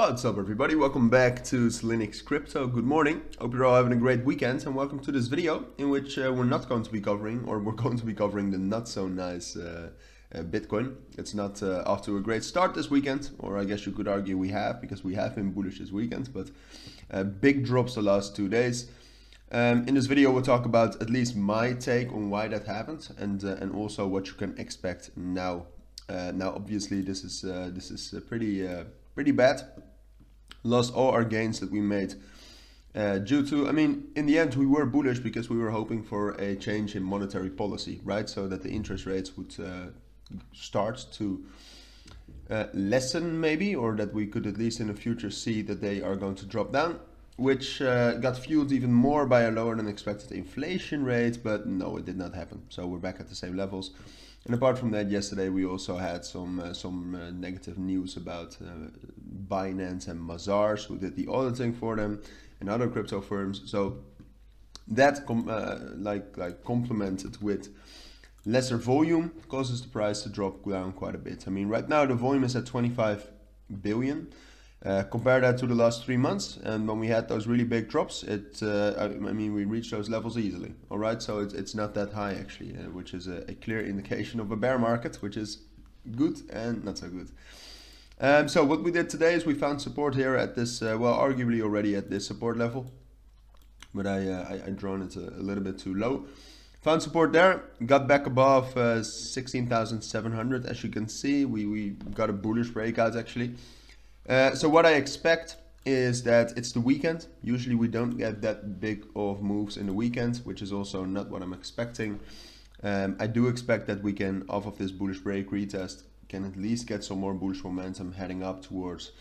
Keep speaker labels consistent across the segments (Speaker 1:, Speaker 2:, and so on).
Speaker 1: What's up everybody, welcome back to Cilinix Crypto. Good morning, hope you're all having a great weekend and welcome to this video in which we're not going to be covering, or we're going to be covering the not so nice Bitcoin. It's not off to a great start this weekend, or I guess you could argue we have, because we have been bullish this weekend, but big drops the last 2 days. In this video we'll talk about at least my take on why that happened and also what you can expect now. Now obviously this is pretty bad. Lost all our gains that we made due to, I mean, in the end we were bullish because we were hoping for a change in monetary policy, right? So that the interest rates would start to lessen maybe, or that we could at least in the future see that they are going to drop down, which got fueled even more by a lower than expected inflation rate, but no, it did not happen. So we're back at the same levels. And apart from that, yesterday we also had some negative news about Binance and Mazars, who did the auditing for them, and other crypto firms. So that complemented with lesser volume causes the price to drop down quite a bit. I mean, right now the volume is at 25 billion. Compare that to the last 3 months, and when we had those really big drops, I mean, we reached those levels easily. All right, so it's not that high actually, which is a clear indication of a bear market, which is good and not so good. So what we did today is we found support here at this, well, arguably already at this support level, but I drawn it a little bit too low. Found support there, got back above 16,700. As you can see, we got a bullish breakout actually. So what I expect is that it's the weekend. Usually we don't get that big of moves in the weekend, which is also not what I'm expecting. I do expect that we can, off of this bullish break retest, can at least get some more bullish momentum heading up towards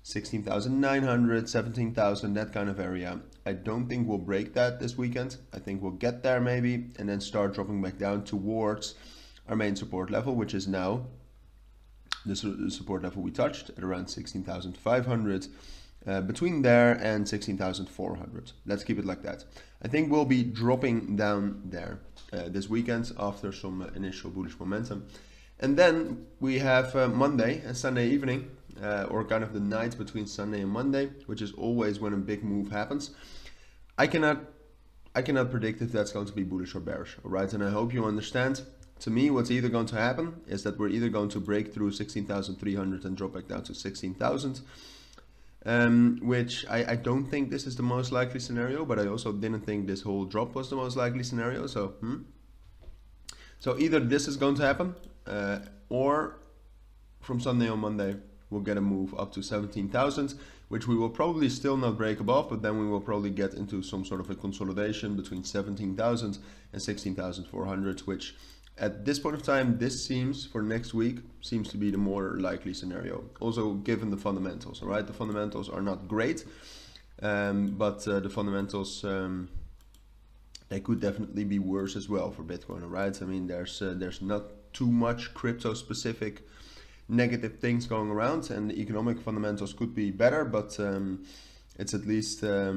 Speaker 1: 16,900, 17,000, that kind of area. I don't think we'll break that this weekend. I think we'll get there maybe and then start dropping back down towards our main support level, which is now the support level we touched at around 16,500, between there and 16,400. Let's keep it like that. I think we'll be dropping down there this weekend after some initial bullish momentum. And then we have Monday and Sunday evening, or kind of the night between Sunday and Monday, which is always when a big move happens. I cannot predict if that's going to be bullish or bearish, all right? And I hope you understand. To me, what's either going to happen is that we're either going to break through 16,300 and drop back down to 16,000, which I don't think this is the most likely scenario, but I also didn't think this whole drop was the most likely scenario. So, so either this is going to happen, or from Sunday on Monday, we'll get a move up to 17,000, which we will probably still not break above, but then we will probably get into some sort of a consolidation between 17,000 and 16,400, which at this point of time, this seems, for next week, seems to be the more likely scenario. Also, given the fundamentals, all right? The fundamentals are not great, but the fundamentals, they could definitely be worse as well for Bitcoin, all right? I mean, there's not too much crypto-specific negative things going around, and the economic fundamentals could be better, but it's at least, I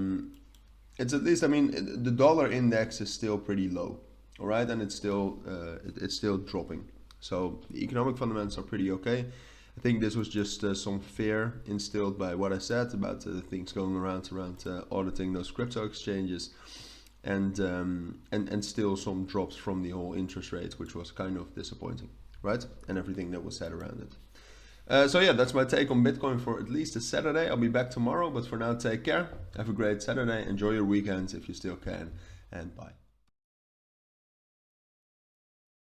Speaker 1: mean, the dollar index is still pretty low. All right, and it's still dropping. So the economic fundamentals are pretty okay. I think this was just some fear instilled by what I said about the things going around auditing those crypto exchanges, and still some drops from the whole interest rate, which was kind of disappointing, right? And everything that was said around it. So yeah, that's my take on Bitcoin for at least a Saturday. I'll be back tomorrow, but for now, take care. Have a great Saturday. Enjoy your weekend if you still can, and bye.